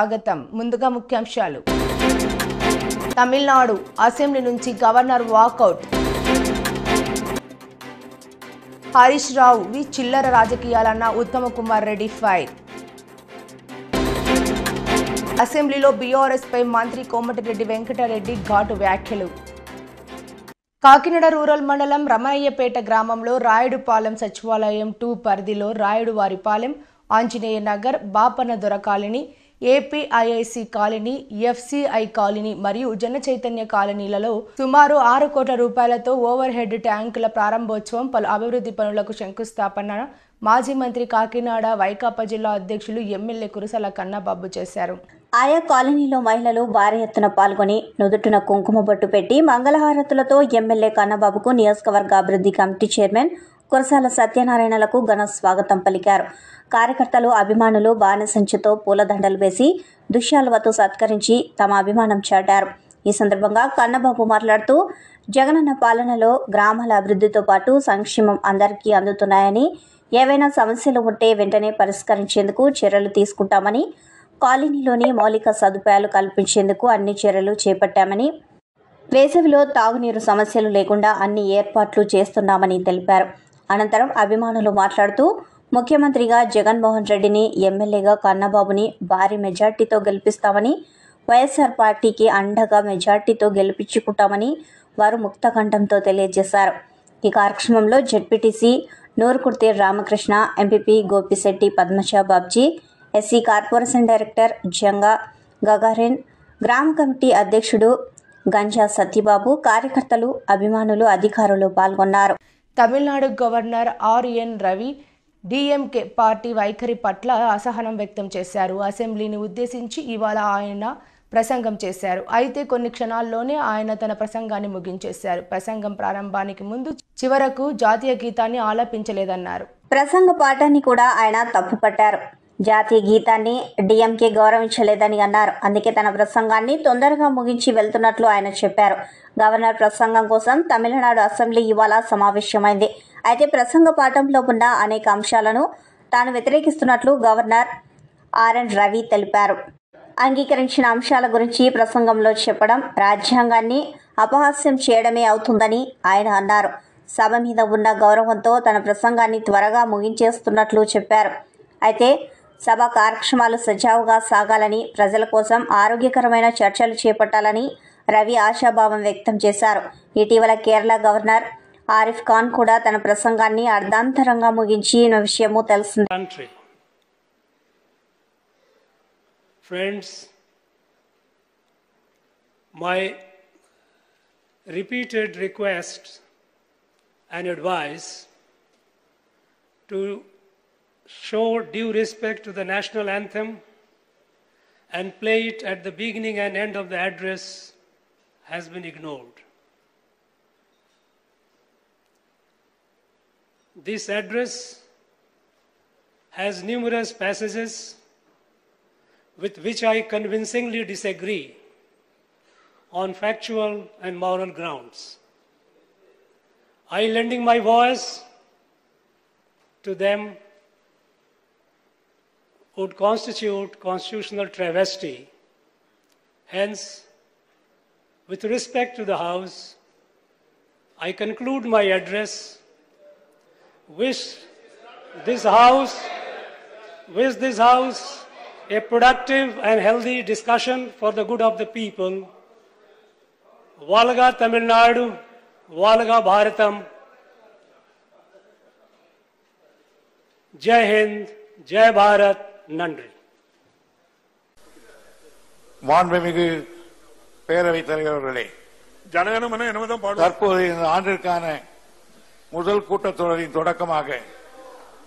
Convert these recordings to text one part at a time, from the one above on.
స్వాగతం. ముందుగా ముఖ్యాంశాలు. తమిళనాడు అసెంబ్లీ నుంచి గవర్నర్ వాకౌట్. హరీష్ రావు చిల్లర రాజకీయాలన్న ఉత్తమ కుమార్ రెడ్డి ఫైర్. అసెంబ్లీలో బీఆర్ఎస్ పై మంత్రి కోమటిరెడ్డి వెంకటరెడ్డి ఘాటు వ్యాఖ్యలు. కాకినాడ రూరల్ మండలం రమణయ్యపేట గ్రామంలో రాయుడుపాలెం సచివాలయం 2 పరిధిలో రాయుడువారిపాలెం, ఆంజనేయ నగర్, బాపన దొర colony, APIIC colony, FCI colony మరియు జన చైతన్య కాలనీలలో సుమారు 6 కోట్ల రూపాయలతో ఓవర్ హెడ్ ట్యాంకుల ప్రారంభోత్సవం, పలు అభివృద్ధి పనులకు శంకుస్థాపన మాజీ మంత్రి కాకినాడ వైకాపా జిల్లా అధ్యక్షులు ఎమ్మెల్యే కురసాల కన్నబాబు చేశారు. ఆయా కాలనీలో మహిళలు భారీ ఎత్తున పాల్గొని నుదుటిన కుంకుమ బొట్టు పెట్టి మంగళహారతులతో ఎమ్మెల్యే కన్నబాబుకు నియోజకవర్గ అభివృద్ధి కమిటీ చైర్మన్ కురసాల సత్యనారాయణలకు ఘన స్వాగతం పలికారు. కార్యకర్తలు, అభిమానులు బాణసంచుతో పూలదండలు వేసి దుశ్శాలువతో సత్కరించి తమ అభిమానం చాటారు. ఈ సందర్భంగా కన్నబాబు మాట్లాడుతూ, జగనన్న పాలనలో గ్రామాల అభివృద్ధితో పాటు సంక్షేమం అందరికీ అందుతున్నాయని, ఏవైనా సమస్యలు ఉంటే వెంటనే పరిష్కరించేందుకు చర్యలు తీసుకుంటామని, కాలనీలోని మౌలిక సదుపాయాలు కల్పించేందుకు అన్ని చర్యలు చేపట్టామని, వేసవిలో తాగునీరు సమస్యలు లేకుండా అన్ని ఏర్పాట్లు చేస్తున్నామని తెలిపారు. అనంతరం అభిమానులు మాట్లాడుతూ, ముఖ్యమంత్రిగా జగన్మోహన్ రెడ్డిని, ఎమ్మెల్యేగా కన్నబాబుని భారీ మెజార్టీతో గెలిపిస్తామని, వైఎస్ఆర్ పార్టీకి అండగా మెజార్టీతో గెలిపించుకుంటామని వారు ముక్తకంఠంతో తెలియజేశారు. ఈ కార్యక్రమంలో ZPTC Nurukurthi Ramakrishna, MPP Gopisetti Padmaja Babji, SC corporation director Janga Gagarin, గ్రామ కమిటీ అధ్యక్షుడు గంజా సత్యబాబు, కార్యకర్తలు, అభిమానులు, అధికారులు పాల్గొన్నారు. Tamil Nadu governor R N Ravi DMK party వైఖరి పట్ల అసహనం వ్యక్తం చేశారు. అసెంబ్లీని ఉద్దేశించి ఇవాళ ఆయన ప్రసంగం చేశారు. అయితే కొన్ని క్షణాల్లోనే ఆయన తన ప్రసంగాన్ని ముగించేశారు. ప్రసంగం ప్రారంభానికి ముందు చివరకు జాతీయ గీతాన్ని ఆలపించలేదన్నారు. ప్రసంగ పాఠాన్ని కూడా ఆయన తప్పుపట్టారు. జాతీయ గీతాన్ని డిఎంకే గౌరవించలేదని అన్నారు. అందుకే తన ప్రసంగాన్ని తొందరగా ముగించి వెళ్తున్నట్లు ఆయన చెప్పారు. గవర్నర్ ప్రసంగం కోసం తమిళనాడు అసెంబ్లీ ఇవాళ సమావేశమైంది. అయితే ప్రసంగ పాఠంలో ఉన్న అనేక అంశాలను తాను వ్యతిరేకిస్తున్నట్లు గవర్నర్ ఆర్ఎన్ రవి తెలిపారు. అంగీకరించిన అంశాల గురించి ప్రసంగంలో చెప్పడం రాజ్యాంగాన్ని అపహాస్యం చేయడమే అవుతుందని ఆయన అన్నారు. సభ మీద ఉన్న గౌరవంతో తన ప్రసంగాన్ని త్వరగా ముగించేస్తున్నట్లు చెప్పారు. అయితే సభ కార్యక్రమాలు సజావుగా సాగాలని, ప్రజల కోసం ఆరోగ్యకరమైన చర్చలు చేపట్టాలని రవి ఆశాభావం వ్యక్తం చేశారు. ఇటీవల కేరళ గవర్నర్ ఆరిఫ్ ఖాన్ కూడా తన ప్రసంగాన్ని అర్ధాంతరంగా ముగించిన విషయము తెలిసింది. Friends, my repeated requests and advice to show due respect to the national anthem and play it at the beginning and end of the address has been ignored. This address has numerous passages with which I convincingly disagree on factual and moral grounds. I lending my voice to them would constitute constitutional travesty. Hence, with respect to the House, I conclude my address, wish this House a productive and healthy discussion for the good of the people. Valga Tamil Nadu, Valga Bharatam. Jai Hind, Jai Bharat, Nandri. மாண்புமிகு பேரவைத் தலைவர் அவர்களே, தற்போது இந்த ஆண்டிற்கான முதல் கூட்டத்தொடரின் தொடக்கமாக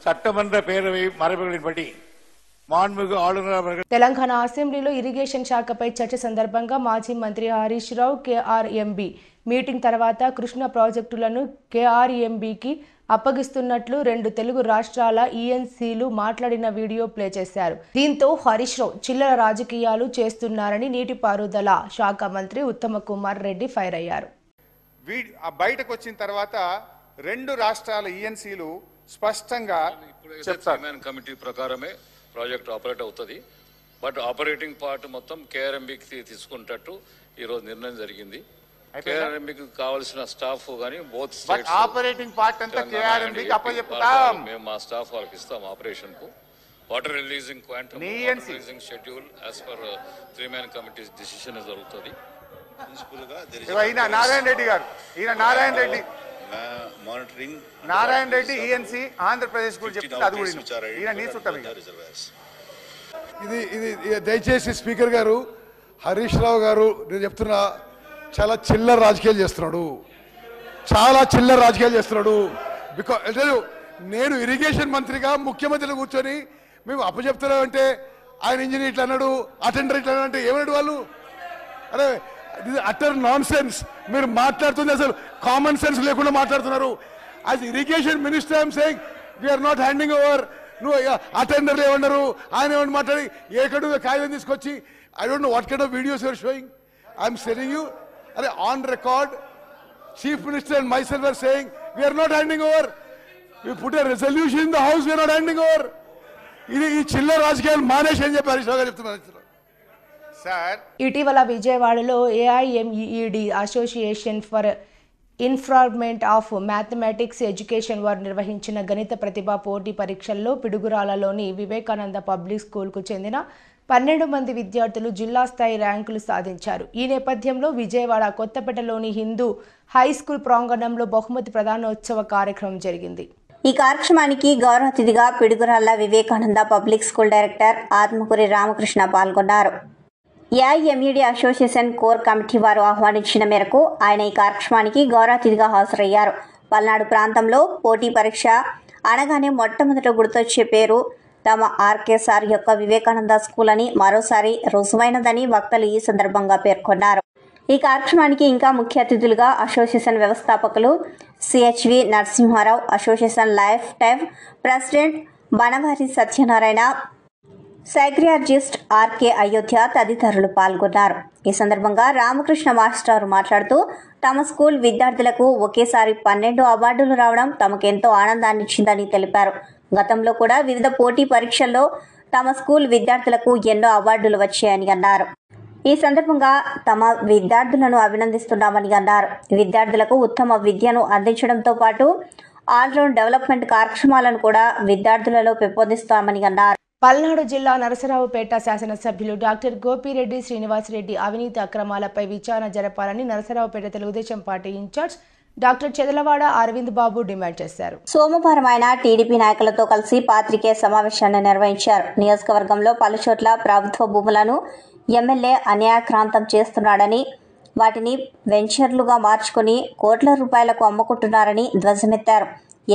சட்டமன்ற பேரவை மரபுகளின்படி తెలంగాణ అసెంబ్లీలో ఇరిగేషన్ శాఖపై చర్చ సందర్భంగా మాజీ మంత్రి హరీష్ రావు కేఆర్ఎంబీ మీటింగ్ తర్వాత కృష్ణా ప్రాజెక్టులను కేఆర్ఎంబీకి అప్పగిస్తున్నట్లు 2 తెలుగు రాష్ట్రాల ఈఎన్సీలు మాట్లాడిన వీడియో ప్లే చేశారు. దీంతో హరీష్ రావు చిల్లర రాజకీయాలు చేస్తున్నారని నీటిపారుదల శాఖ మంత్రి ఉత్తమ కుమార్ రెడ్డి ఫైర్ అయ్యారు. బయటకు వచ్చిన తర్వాత 2 రాష్ట్రాల ఈఎన్సీలు స్పష్టంగా చెప్తారు. కమిటీ ప్రకారమే ప్రాజెక్ట్ ఆపరేట్ అవుతుంది. బట్ ఆపరేటింగ్ పార్ట్ మొత్తం కేఆర్ఎంబికి తీసుకుంటట్టు ఈరోజు నిర్ణయం జరిగింది. కేఆర్ఎంబికి కావాల్సిన స్టాఫ్ కానీ బోత్ స్టేట్స్ ఆపరేటింగ్ పార్ట్ అంతా కేఆర్ఎంబికి అప్పచెప్పుతాం. మేము మా స్టాఫ్ వాళ్ళకి ఇస్తాం ఆపరేషన్ కు. Water releasing quantum releasing schedule as per 3-man committees decision జరుగుతుంది. ఈయన నారాయణ రెడ్డి గారు, ఈయన నారాయణ రెడ్డి మానిటరింగ్ నారాయణ రెడ్డి ఈఎన్సీ ఆంధ్రప్రదేశ్ గురించి చెప్తుంది. అది కూడా ఈయన నీ చుట్టం. ఇది దయచేసి స్పీకర్ గారు, హరీష్ రావు గారు, నేను చెప్తున్నా, చాలా చిల్లర రాజకీయాలు చేస్తున్నాడు, చాలా చిల్లర రాజకీయాలు చేస్తున్నాడు. బికాజ్ నేను ఇరిగేషన్ మంత్రిగా ముఖ్యమంత్రిని కూర్చొని మేము అప్పచెప్తున్నాం అంటే ఆయన ఇంజనీర్ ఇట్లా అన్నాడు, అటెండర్ ఇట్లా అన్నాడు అంటే ఏమన్నాడు వాళ్ళు? అరే ఇది అటర్ నాన్ సెన్స్. మీరు మాట్లాడుతుంది అసలు కామన్ సెన్స్ లేకుండా మాట్లాడుతున్నారు. As irrigation minister I'm saying we are not handing over. నువ్వు అటెండర్లు ఏమన్నారు, ఆయన ఏమన్నా మాట్లాడి ఏకడు కాగితం తీసుకొచ్చి I don't know what kind of videos you are showing. I'm saying you, అరే on record chief minister and myself are saying we are not handing over. We put a resolution in the house, we are not handing over. ఇది ఈ చిల్లర రాజకీయాలు మానేసి అని చెప్పి హరీష్ రావు గారు చెప్తున్నారు. సార్, ఇటీవల విజయవాడలో AIMEED association for informant of mathematics education వారు నిర్వహించిన గణిత ప్రతిభా పోటీ పరీక్షల్లో పిడుగురాళ్లలోని వివేకానంద పబ్లిక్ స్కూల్కు చెందిన 12 మంది విద్యార్థులు జిల్లా స్థాయి ర్యాంకులు సాధించారు. ఈ నేపథ్యంలో విజయవాడ కొత్తపేటలోని హిందూ హై స్కూల్ ప్రాంగణంలో బహుమతి ప్రదానోత్సవ కార్యక్రమం జరిగింది. ఈ కార్యక్రమానికి గౌరవ అతిథిగా Piduguralla Vivekananda public school director Atmakuri Ramakrishna పాల్గొన్నారు. AIMED అసోసియేషన్ కోర్ కమిటీ వారు ఆహ్వానించిన మేరకు ఆయన ఈ కార్యక్రమానికి గౌరవ అతిథిగా హాజరయ్యారు. పల్నాడు ప్రాంతంలో పోటీ పరీక్ష అనగానే మొట్టమొదట గుర్తొచ్చే పేరు తమ ఆర్కేసార్ యొక్క వివేకానంద స్కూల్ అని మరోసారి రుజువైనదని వక్తలు ఈ సందర్భంగా పేర్కొన్నారు. ఈ కార్యక్రమానికి ఇంకా ముఖ్య అతిథులుగా అసోసియేషన్ వ్యవస్థాపకులు CHV Narasimharao, association life time president Banavari Satyanarayana, సైక్రియాలజిస్ట్ RK అయోధ్య తదితరులు పాల్గొన్నారు. ఈ సందర్భంగా రామకృష్ణ మాస్టర్ మాట్లాడుతూ తమ స్కూల్ విద్యార్థులకు ఒకేసారి 12 అవార్డులు రావడం తమకెంతో ఆనందాన్నిచ్చిందని తెలిపారు. గతంలో కూడా వివిధ పోటీ పరీక్షల్లో తమ స్కూల్ విద్యార్థులకు ఎన్నో అవార్డులు వచ్చాయని అన్నారు. ఈ సందర్భంగా తమ విద్యార్థులను అభినందిస్తున్నామని అన్నారు. విద్యార్థులకు ఉత్తమ విద్యను అందించడంతో పాటు ఆల్రౌండ్ డెవలప్మెంట్ కార్యక్రమాలను కూడా విద్యార్థులలో పెంపొందిస్తామని అన్నారు. పల్నాడు జిల్లా నరసరావుపేట శాసనసభ్యులు డాక్టర్ గోపిరెడ్డి శ్రీనివాసరెడ్డి అవినీతి అక్రమాలపై విచారణ జరపాలని Narasaraopet Telugu Desam party in-charge doctor Chedalavada Aravind Babu demand చేశారు. సోమవారం ఆయన టీడీపీ నాయకులతో కలిసి పాత్రికేయ సమావేశాన్ని నిర్వహించారు. నియోజకవర్గంలో పలుచోట్ల ప్రభుత్వ భూములను ఎమ్మెల్యే అన్యాయక్రాంతం చేస్తున్నాడని, వాటిని వెంచర్లుగా మార్చుకుని కోట్ల రూపాయలకు అమ్ముకుంటున్నారని ధ్వజమెత్తారు.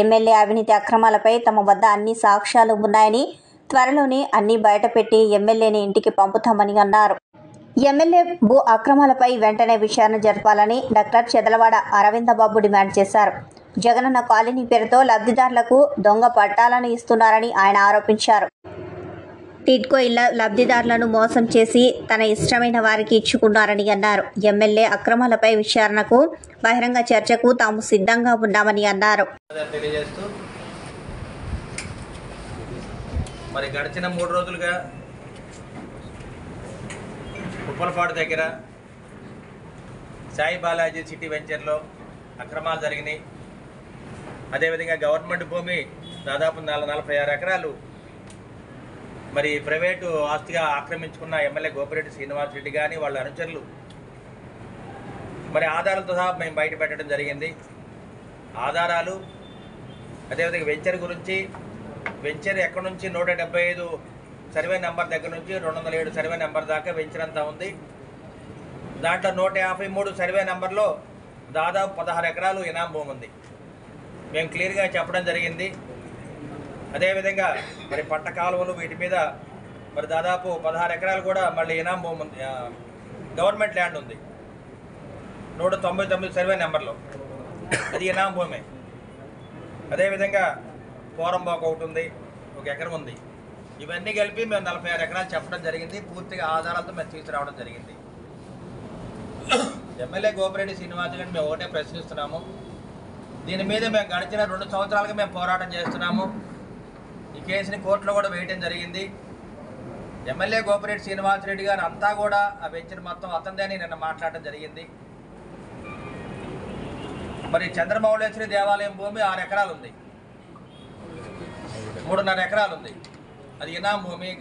ఎమ్మెల్యే అవినీతి అక్రమాలపై తమ వద్ద అన్ని సాక్ష్యాలు ఉన్నాయని, త్వరలోనే అన్ని బయటపెట్టి ఎమ్మెల్యేని ఇంటికి పంపుతామని అన్నారు. ఎమ్మెల్యే భూ అక్రమాలపై వెంటనే విచారణ జరపాలని డాక్టర్ చెదలవాడ అరవిందబాబు డిమాండ్ చేశారు. జగనన్న కాలనీ పేరుతో లబ్ధిదారులకు దొంగ పట్టాలను ఇస్తున్నారని ఆయన ఆరోపించారు. టిడ్కో ఇళ్ల లబ్ధిదారులను మోసం చేసి తన ఇష్టమైన వారికి ఇచ్చుకున్నారని అన్నారు. ఎమ్మెల్యే అక్రమాలపై విచారణకు, బహిరంగ చర్చకు తాము సిద్ధంగా ఉన్నామని అన్నారు. మరి గడిచిన 3 రోజులుగా ఉప్పలపాడు దగ్గర సాయి బాలాజీ సిటీ వెంచర్లో అక్రమాలు జరిగినాయి. అదేవిధంగా గవర్నమెంట్ భూమి దాదాపు 46 ఎకరాలు మరి ప్రైవేటు ఆస్తిగా ఆక్రమించుకున్న ఎమ్మెల్యే గోపిరెడ్డి శ్రీనివాసరెడ్డి కానీ వాళ్ళ అనుచరులు మరి ఆధారాలతో సహా మేము బయట పెట్టడం జరిగింది. ఆధారాలు, అదేవిధంగా వెంచర్ గురించి, వెంచర్ ఎక్కడి నుంచి 175 సర్వే నెంబర్ దగ్గర నుంచి 207 సర్వే నెంబర్ దాకా వెంచర్ అంతా ఉంది. దాంట్లో 153 సర్వే నెంబర్లో దాదాపు 16 ఎకరాలు ఇనాం భూమి ఉంది. మేము క్లియర్గా చెప్పడం జరిగింది. అదేవిధంగా మరి పంట కాలువలు వీటి మీద మరి దాదాపు 16 ఎకరాలు కూడా మళ్ళీ ఇనాం భూమి ఉంది, గవర్నమెంట్ ల్యాండ్ ఉంది 199 సర్వే నెంబర్లో, అది ఇనాం భూమే. అదేవిధంగా పోరంబాకు ఒకటి ఉంది, 1 ఎకరం ఉంది. ఇవన్నీ కలిపి మేము 46 ఎకరాలు చెప్పడం జరిగింది. పూర్తిగా ఆధారాలతో మేము తీసుకురావడం జరిగింది. ఎమ్మెల్యే గోపిరెడ్డి శ్రీనివాసరెడ్డి మేము ఒకటే ప్రశ్నిస్తున్నాము. దీని మీద మేము గడిచిన 2 సంవత్సరాలుగా మేము పోరాటం చేస్తున్నాము. ఈ కేసుని కోర్టులో కూడా వేయటం జరిగింది. ఎమ్మెల్యే గోపిరెడ్డి శ్రీనివాసరెడ్డి గారు అంతా కూడా ఆ వెంచర్ మొత్తం అతనిదని నిన్న మాట్లాడటం జరిగింది. మరి చంద్రమౌళేశ్వరి దేవాలయం భూమి 6 ఎకరాలు ఉంది, 3.5 ఎకరాలు ఉంది. అది ఇనాం భూమి,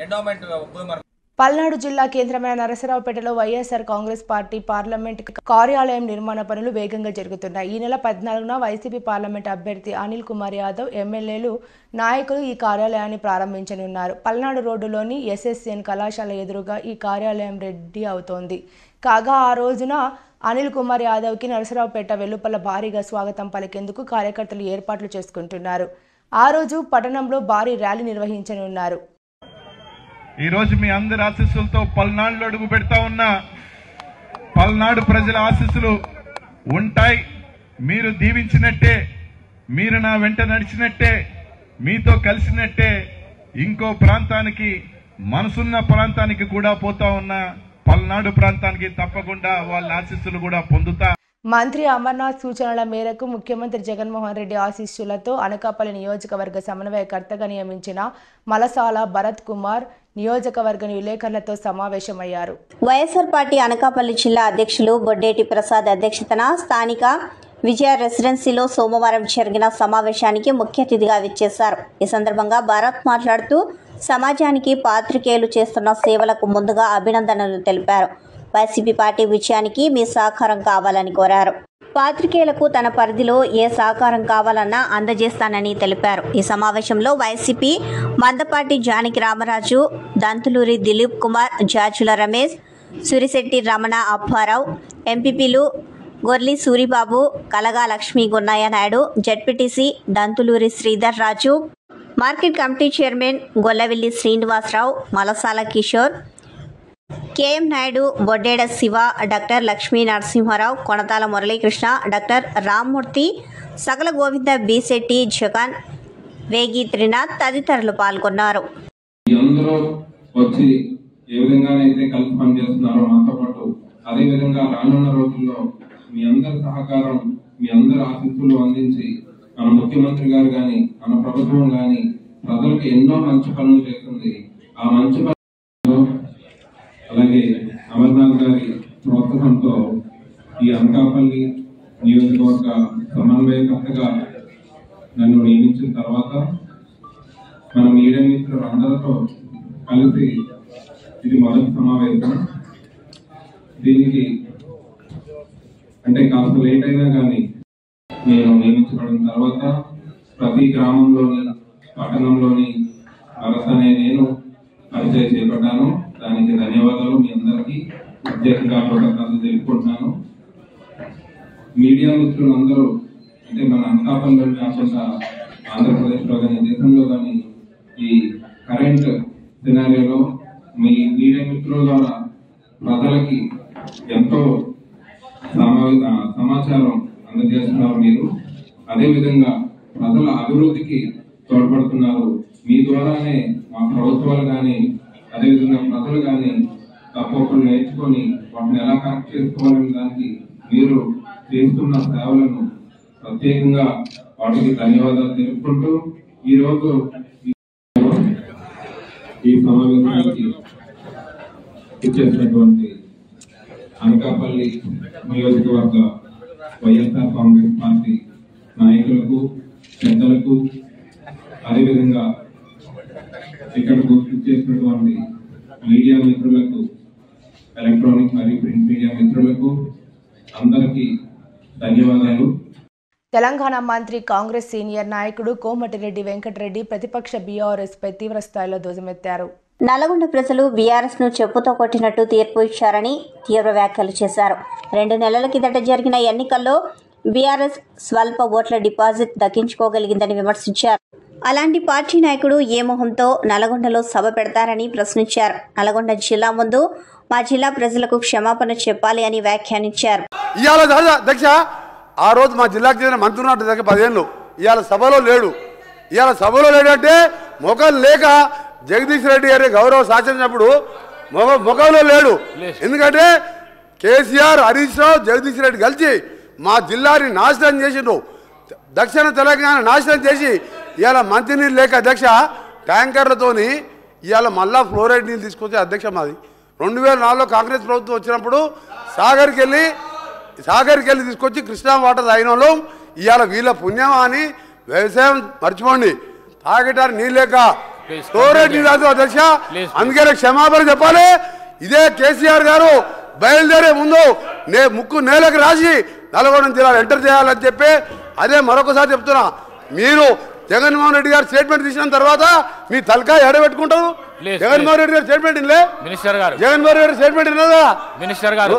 ఎండోమెంట్ భూమి. పల్నాడు జిల్లా కేంద్రమైన నరసరావుపేటలో వైఎస్ఆర్ కాంగ్రెస్ పార్టీ పార్లమెంట్ కార్యాలయం నిర్మాణ పనులు వేగంగా జరుగుతున్నాయి. ఈ నెల 14న వైసీపీ పార్లమెంట్ అభ్యర్థి అనిల్ కుమార్ యాదవ్, ఎమ్మెల్యేలు, నాయకులు ఈ కార్యాలయాన్ని ప్రారంభించనున్నారు. పల్నాడు రోడ్డులోని ఎస్ఎస్ఎన్ కళాశాల ఎదురుగా ఈ కార్యాలయం రెడీ అవుతోంది. కాగా ఆ రోజున అనిల్ కుమార్ యాదవ్కి నరసరావుపేట వెలుపల భారీగా స్వాగతం పలికేందుకు కార్యకర్తలు ఏర్పాట్లు చేసుకుంటున్నారు. ఆ రోజు పట్టణంలో భారీ ర్యాలీ నిర్వహించనున్నారు. ఈ రోజు మీ అందరి ఆశీస్సులతో పల్నాడులో అడుగు పెడతా ఉన్నా. పల్నాడు ప్రజల ఆశీస్సులు ఉంటాయి. మీరు దీవించినట్టే, మీరు నా వెంట నడిచినట్టే, మీతో కలిసినట్టే ఇంకో ప్రాంతానికి, మనసున్న ప్రాంతానికి కూడా పోతా ఉన్నా. పల్నాడు ప్రాంతానికి తప్పకుండా వాళ్ళ ఆశీస్సులు కూడా పొందుతా. మంత్రి అమర్నాథ్ సూచనల మేరకు ముఖ్యమంత్రి జగన్మోహన్ రెడ్డి ఆశీస్సులతో అనకాపల్లి నియోజకవర్గ సమన్వయకర్తగా నియమించిన మలసాల భరత్ కుమార్ నియోజకవర్గ విలేకరులతో సమావేశమయ్యారు. వైఎస్ఆర్ పార్టీ అనకాపల్లి జిల్లా అధ్యక్షులు బొడ్డేటి ప్రసాద్ అధ్యక్షతన స్థానిక విజయ రెసిడెన్సీలో సోమవారం జరిగిన సమావేశానికి ముఖ్య అతిథిగా విచ్చేశారు. ఈ సందర్భంగా భారత్ మాట్లాడుతూ సమాజానికి పాత్రికేయులు చేస్తున్న సేవలకు ముందుగా అభినందనలు తెలిపారు. వైసీపీ పార్టీ విజయానికి మీ సహకారం కావాలని కోరారు. పాత్రికేయులకు తన పరిధిలో ఏ సహకారం కావాలన్నా అందజేస్తానని తెలిపారు. ఈ సమావేశంలో వైసీపీ మందపాటి జానకి రామరాజు, దంతులూరి దిలీప్ కుమార్, జాజుల రమేష్, సురిశెట్టి రమణ అప్పారావు, ఎంపీపీలు Gorli Suribabu, Kalaga Lakshmi Gunnayya Naidu, ZPTC Dantuluri Sridhar Raju, market committee chairman Gollavilli Srinivasarao, Malasala Kishore, K M Naidu, Boddeda Siva, doctor Lakshmi Narasimharao, Konathala Muralikrishna, doctor Rammurthy, Sakala Govinda Bisetti, Jagan, వేగి త్రినాథ్ తదితరులు పాల్గొన్నారు. అందరూ వచ్చి ఏ విధంగానైతే కలిసి పనిచేస్తున్నారో మాతో పాటు అదే విధంగా రానున్న రోజుల్లో మీ అందరి సహకారం, మీ అందరి ఆశీస్సులు అందించి మన ముఖ్యమంత్రి గారు కానీ, మన ప్రభుత్వం కానీ ప్రజలకు ఎన్నో మంచి పనులు చేస్తుంది. ఆ మంచి పనులు అలాగే అమర్నాథ్ గారి ప్రోత్సాహంతో ఈ అనకాపల్లి నియోజకవర్గ సమన్వయకర్తగా నన్ను నియమించిన తర్వాత మన మీడియా మిత్రులు అందరితో కలిసి ఇది మొదటి సమావేశం. దీనికి అంటే కాస్త లేట్ అయినా కానీ నేను నియమించబడిన తర్వాత ప్రతి గ్రామంలోని, పట్టణంలోని అరసనే నేను పరిచయం చేపట్టాను. దానికి ధన్యవాదాలు. మీ అందరికీ ప్రత్యేకంగా కృతజ్ఞతలు తెలుపుకుంటున్నాను. మీడియా మిత్రులందరూ అంటే మన అనకాపల్లిలో కాకుండా ఆంధ్రప్రదేశ్లో కానీ, దేశంలో కానీ ఈ కరెంట్ సినారియోలో మీ మీడియా మిత్రుల ద్వారా ప్రజలకి ఎంతో సమాచారం అందజేస్తున్నారు. మీరు అదేవిధంగా ప్రజల అభివృద్ధికి తోడ్పడుతున్నారు. మీ ద్వారానే మా ప్రభుత్వాలు కానీ, అదేవిధంగా ప్రజలు కానీ తప్పొప్పులు నేర్చుకొని వాటిని ఎలా కరెక్ట్ చేసుకోవాలనే దానికి మీరు చేస్తున్న సేవలను ప్రత్యేకంగా వాటికి ధన్యవాదాలు తెలుపుకుంటూ ఈరోజు ఈ సమావేశానికి ఇచ్చేసినటువంటి అనకాపల్లి నియోజకవర్గ వైఎస్ఆర్ కాంగ్రెస్ పార్టీ నాయకులకు, పెద్దలకు, అదేవిధంగా ఇక్కడకు ఇచ్చేసినటువంటి మీడియా మిత్రులకు, ఎలక్ట్రానిక్ మరియు ప్రింట్ మీడియా మిత్రులకు అందరికీ ధన్యవాదాలు. తెలంగాణ మంత్రి, కాంగ్రెస్ సీనియర్ నాయకుడు కోమటిరెడ్డి వెంకటరెడ్డి ప్రతిపక్ష బీఆర్ఎస్ పై తీవ్ర స్థాయిలో ధ్వజమెత్తారు. నల్గొండ ప్రజలు బీఆర్ఎస్ ను చెప్పుతో కొట్టినట్టు తీర్పు ఇచ్చారని తీవ్ర వ్యాఖ్యలు చేశారు. 2 నెలల కిందట జరిగిన ఎన్నికల్లో బీఆర్ఎస్ స్వల్ప ఓట్ల డిపాజిట్ దక్కించుకోగలిగిందని విమర్శించారు. అలాంటి పార్టీ నాయకుడు ఏ మొహంతో నల్గొండలో సభ పెడతారని ప్రశ్నించారు. నల్గొండ జిల్లా ముందు మా జిల్లా ప్రజలకు క్షమాపణ చెప్పాలి అని వ్యాఖ్యానించారు. ఆ రోజు మా జిల్లాకు చెందిన మంత్రి ఉన్నట్టు దగ్గర 10 ఏళ్ళు ఇవాళ సభలో లేడు. ఇవాళ సభలో లేడంటే మొఖం లేక జగదీష్ రెడ్డి గారి గౌరవ శాసనప్పుడు మొఖంలో లేడు. ఎందుకంటే కేసీఆర్, హరీష్ రావు, జగదీష్ రెడ్డి కలిసి మా జిల్లాని నాశనం చేసిండ్రు. దక్షిణ తెలంగాణ నాశనం చేసి ఇవాళ మంచినీరు లేక అధ్యక్ష ట్యాంకర్లతోని ఇవాళ మళ్ళా ఫ్లోరైడ్ నీళ్ళు తీసుకొచ్చే అధ్యక్ష మాది 2004లో కాంగ్రెస్ ప్రభుత్వం వచ్చినప్పుడు సాగర్కి వెళ్ళి తీసుకొచ్చి కృష్ణా వాటర్ తాగిన ఇవాళ వీళ్ళ పుణ్యం అని వ్యవసాయం మర్చిపోండి తాగటానికి నీళ్ళు లేక ఫ్లోరైడ్ నీళ్ళు తాగుతూ అధ్యక్ష అందుకే క్షమాపణ చెప్పాలి. ఇదే కేసీఆర్ గారు బయలుదేరే ముందు ముక్కు నేలకు రాసి నల్గొండ జిల్లాలో ఎంటర్ చేయాలని చెప్పి అదే మరొకసారి చెప్తున్నా. మీరు జగన్మోహన్ రెడ్డి గారు స్టేట్మెంట్ తీసిన తర్వాత మీ తలకాయ ఎడబెట్టుకుంటారు. జగన్మోహన్ రెడ్డి గారు స్టేట్మెంట్ ఇల్లే మినిస్టర్ గారు జగన్మోహన్ రెడ్డి స్టేట్మెంట్ ఇన్నదా మినిస్టర్ గారు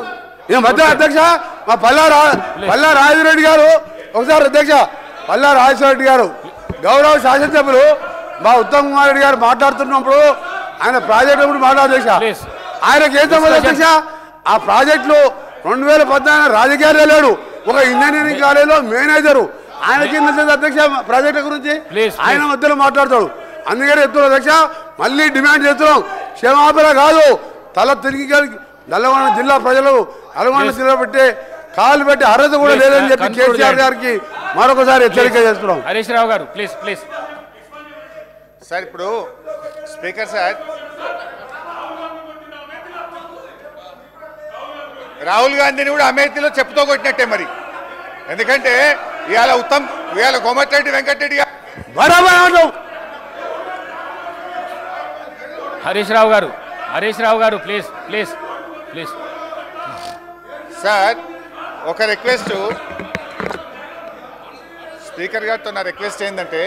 మధ్య అధ్యక్ష మా పల్లా రాజరెడ్డి గారు ఒకసారి అధ్యక్ష పల్లా రాజశేఖర గారు గౌరవ శాసనసభ్యులు మా ఉత్తమ్ కుమార్ రెడ్డి గారు మాట్లాడుతున్నప్పుడు ఆయన ప్రాజెక్టు గురించి మాట్లాడారు అధ్యక్ష. ఆయనకి ఏం సంబంధం అధ్యక్ష ఆ ప్రాజెక్టులో 2014 రాజకీయాలు వెళ్ళాడు ఒక ఇంజనీరింగ్ కాలేజీలో మేనేజరు ఆయనకి అధ్యక్ష ప్రాజెక్టు గురించి ఆయన మధ్యలో మాట్లాడతాడు. అందుకని చెప్తున్నాం అధ్యక్ష మళ్ళీ డిమాండ్ చేస్తున్నాం క్షమాపణ కాదు తల తిరిగి నల్గొండ జిల్లా ప్రజలు నల్గొండ జిల్లా పెట్టే కాలు పెట్టి అర్హత కూడా లేదని చెప్పి కేసీఆర్ గారికి మరొకసారి హెచ్చరిక చేస్తున్నాం. హరీష్ రావు గారు ప్లీజ్ ప్లీజ్. సార్ ఇప్పుడు స్పీకర్ సార్ రాహుల్ గాంధీని కూడా అమేథీలో చెప్పుతో కొట్టినట్టే మరి. ఎందుకంటే ఇవాళ కోమటిరెడ్డి వెంకటరెడ్డి గారు హరీష్ రావు గారు ప్లీజ్ ప్లీజ్ ప్లీజ్. సార్ ఒక రిక్వెస్ట్ స్పీకర్ గారితో నా రిక్వెస్ట్ ఏంటంటే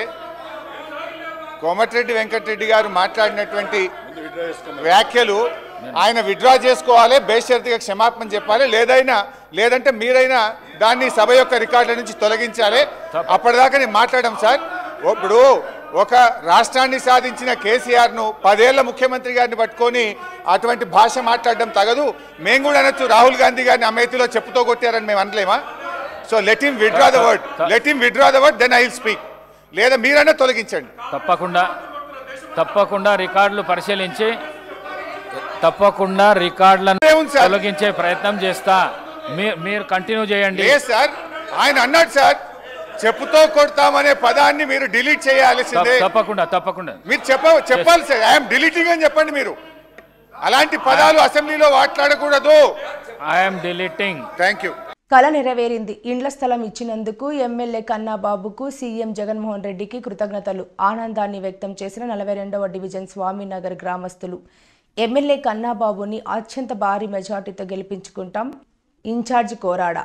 కోమటిరెడ్డి వెంకటరెడ్డి గారు మాట్లాడినటువంటి వ్యాఖ్యలు ఆయన విత్డ్రా చేసుకోవాలి, బేషరతుగా క్షమాపణ చెప్పాలి, లేదంటే మీరైనా దాన్ని సభ యొక్క రికార్డుల నుంచి తొలగించాలి. అప్పటిదాకా నేను మాట్లాడడం సార్. ఇప్పుడు ఒక రాష్ట్రాన్ని సాధించిన కేసీఆర్ను 10 ఏళ్ల ముఖ్యమంత్రి గారిని పట్టుకొని అటువంటి భాష మాట్లాడడం తగదు. మేము కూడా అనొచ్చు రాహుల్ గాంధీ గారిని అమేథీలో చెప్పుతో కొట్టారని మేము అనలేమా? So let him withdraw the word then I will speak. లేదా మీరైనా తొలగించండి. తప్పకుండా రికార్డులు పరిశీలించి తప్పకుండా రికార్డులను తొలగించే ప్రయత్నం చేస్తా. మీరు కంటిన్యూ చేయండి. సార్ ఆయన అన్నాడు సార్ చెప్పుతో కొడతామనే పదాన్ని మీరు డిలీట్ చేయాల్సిందే. తప్పకుండా మీరు చెప్పాలి సార్. ఐఎమ్ డిలీటింగ్ అని చెప్పండి. మీరు అలాంటి పదాలు అసెంబ్లీలో మాట్లాడకూడదు. I'm deleting. Thank you. కళ నెరవేరింది. ఇండ్ల స్థలం ఇచ్చినందుకు ఎమ్మెల్యే కన్నాబాబుకు సీఎం జగన్మోహన్ రెడ్డికి కృతజ్ఞతలు. ఆనందాన్ని వ్యక్తం చేసిన 42వ డివిజన్ స్వామినగర్ గ్రామస్తులు. ఎమ్మెల్యే కన్నాబాబుని అత్యంత భారీ మెజార్టీతో గెలిపించుకుంటాం. ఇన్ఛార్జ్ కోరాడ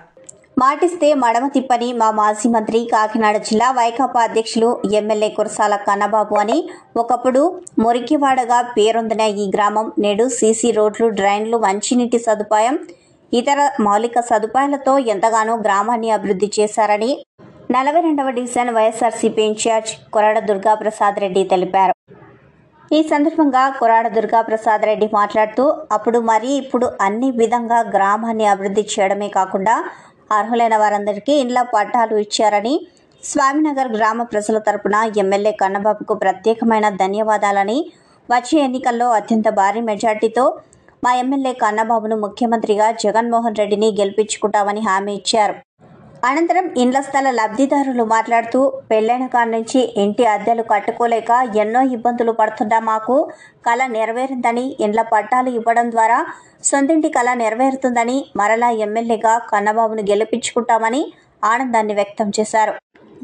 మాటిస్తే మడమ తిప్పని మా మాజీ మంత్రి కాకినాడ జిల్లా వైకాపా అధ్యక్షులు ఎమ్మెల్యే కురసాల కన్నబాబు అని ఒకప్పుడు మురికివాడగా పేరొందిన ఈ గ్రామం నేడు సీసీ రోడ్లు, డ్రైన్లు, మంచినీటి సదుపాయం, ఇతర మౌలిక సదుపాయాలతో ఎంతగానో గ్రామాన్ని అభివృద్ధి చేశారని 42వ డివిజన్ వైఎస్ఆర్సీపీ ఇన్ఛార్జ్ కొరాడ దుర్గాప్రసాద్ రెడ్డి తెలిపారు. ఈ సందర్భంగా కొరాడ దుర్గాప్రసాద్ రెడ్డి మాట్లాడుతూ అప్పుడు మరి ఇప్పుడు అన్ని విధంగా గ్రామాన్ని అభివృద్ధి చేయడమే కాకుండా అర్హులైన వారందరికీ ఇండ్ల పట్టాలు ఇచ్చారని, స్వామినగర్ గ్రామ ప్రజల తరపున ఎమ్మెల్యే కన్నబాబుకు ప్రత్యేకమైన ధన్యవాదాలని, వచ్చే ఎన్నికల్లో అత్యంత భారీ మెజార్టీతో మా ఎమ్మెల్యే కన్నబాబును ముఖ్యమంత్రిగా జగన్మోహన్ రెడ్డిని గెలిపించుకుంటామని హామీ ఇచ్చారు. అనంతరం ఇండ్ల స్థల లబ్ధిదారులు మాట్లాడుతూ పెళ్లైన కాడి నుంచి ఇంటి అద్దెలు కట్టుకోలేక ఎన్నో ఇబ్బందులు పడుతున్నా మాకు కళ నెరవేరిందని, ఇండ్ల పట్టాలు ఇవ్వడం ద్వారా సొంతింటి కళ నెరవేరుతుందని, మరలా ఎమ్మెల్యేగా కన్నబాబును గెలిపించుకుంటామని ఆనందాన్ని వ్యక్తం చేశారు.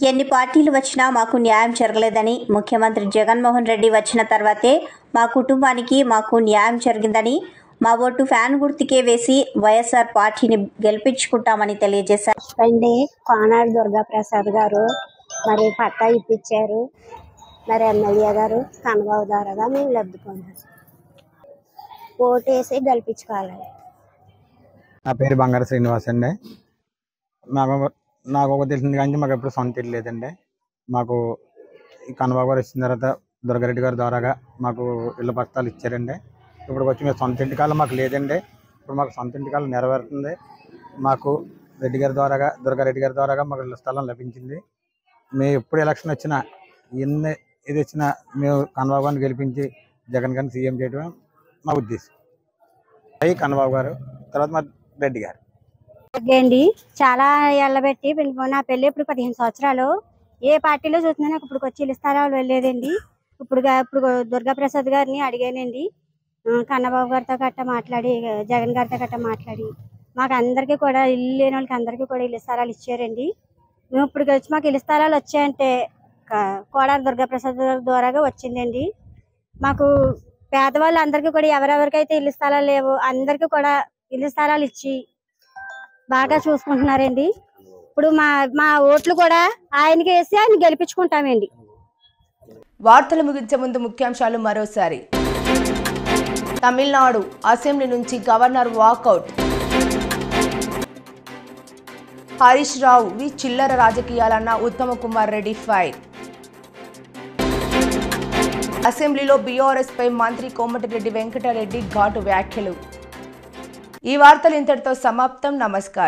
ఎన్ని పార్టీలు వచ్చినా మాకు న్యాయం జరగలేదని, ముఖ్యమంత్రి జగన్మోహన్ రెడ్డి వచ్చిన తర్వాతే మా కుటుంబానికి మాకు న్యాయం జరిగిందని, మా ఓటు ఫ్యాన్ గుర్తుకే వేసి వైఎస్ఆర్ పార్టీని గెలిపించుకుంటామని తెలియజేశారు. కోనాడు దుర్గాప్రసాద్ గారు మరి పట్టా ఇప్పించారు. మరి ఎమ్మెల్యే గారు కన్నబాబు ద్వారాగా మేము లబ్ధి పొందాం. ఓటేసి గెలిపించుకోవాలి. నా పేరు బంగారు శ్రీనివాస్ అండి. నాకు ఒక తెలిసింది కానీ మాకు ఎప్పుడు సొంత ఇల్లు లేదండి. మాకు ఈ కన్నబాబు గారు వచ్చిన తర్వాత దుర్గారెడ్డి గారి ద్వారాగా మాకు ఇళ్ళ పట్టాలు ఇచ్చారండి. ఇప్పుడు వచ్చి మేము సొంత ఇంటికాలం మాకు లేదండి. ఇప్పుడు మాకు సొంత ఇంటికాలం నెరవేరుతుంది. మాకు రెడ్డి గారి ద్వారాగా దుర్గారెడ్డి గారి ద్వారాగా మాకు ఇళ్ళ స్థలం లభించింది. మేము ఎప్పుడు ఎలక్షన్ వచ్చినా ఇది వచ్చినా మేము కన్నబాబు గారిని గెలిపించి జగన్ గారిని సీఎం చేయడం మా ఉద్దేశం. కన్నబాబు గారు తర్వాత మా రెడ్డి గారు అండి చాలా ఎల్లబెట్టి నా పెళ్ళి ఇప్పుడు 15 సంవత్సరాలు ఏ పార్టీలో చూస్తున్నా నాకు ఇప్పుడు వచ్చి ఇళ్ళ స్థలాలు వెళ్ళలేదండి. ఇప్పుడు దుర్గాప్రసాద్ గారిని అడిగానండి. కన్నబాబు గారితో గట్ట మాట్లాడి, జగన్ గారితో గట్ట మాట్లాడి మాకు అందరికీ కూడా ఇల్లు లేని వాళ్ళకి అందరికీ కూడా ఇల్లు స్థలాలు ఇచ్చారండి. మేము ఇప్పుడు వచ్చి మాకు ఇల్లు స్థలాలు వచ్చాయంటే కోడారి దుర్గాప్రసాద్ ద్వారాగా వచ్చిందండి. మాకు పేదవాళ్ళు అందరికీ కూడా ఎవరెవరికైతే ఇల్లు స్థలాలు లేవో అందరికీ కూడా ఇల్లు స్థలాలు ఇచ్చి బాగా చూసుకుంటున్నారండి. ఇప్పుడు మా ఓట్లు కూడా ఆయనకి వేసి ఆయన గెలిపించుకుంటామండి. వార్తలు ముగించే ముందు ముఖ్యాంశాలు మరోసారి. తమిళనాడు అసెంబ్లీ నుంచి గవర్నర్ వాకౌట్. హరీష్ రావు చిల్లర రాజకీయాలన్న ఉత్తమ కుమార్ రెడ్డి ఫైర్. అసెంబ్లీలో బీఆర్ఎస్ పై మంత్రి కోమటిరెడ్డి వెంకటరెడ్డి ఘాటు వ్యాఖ్యలు. ఈ వార్తలు ఇంతటితో సమాప్తం. నమస్కారం.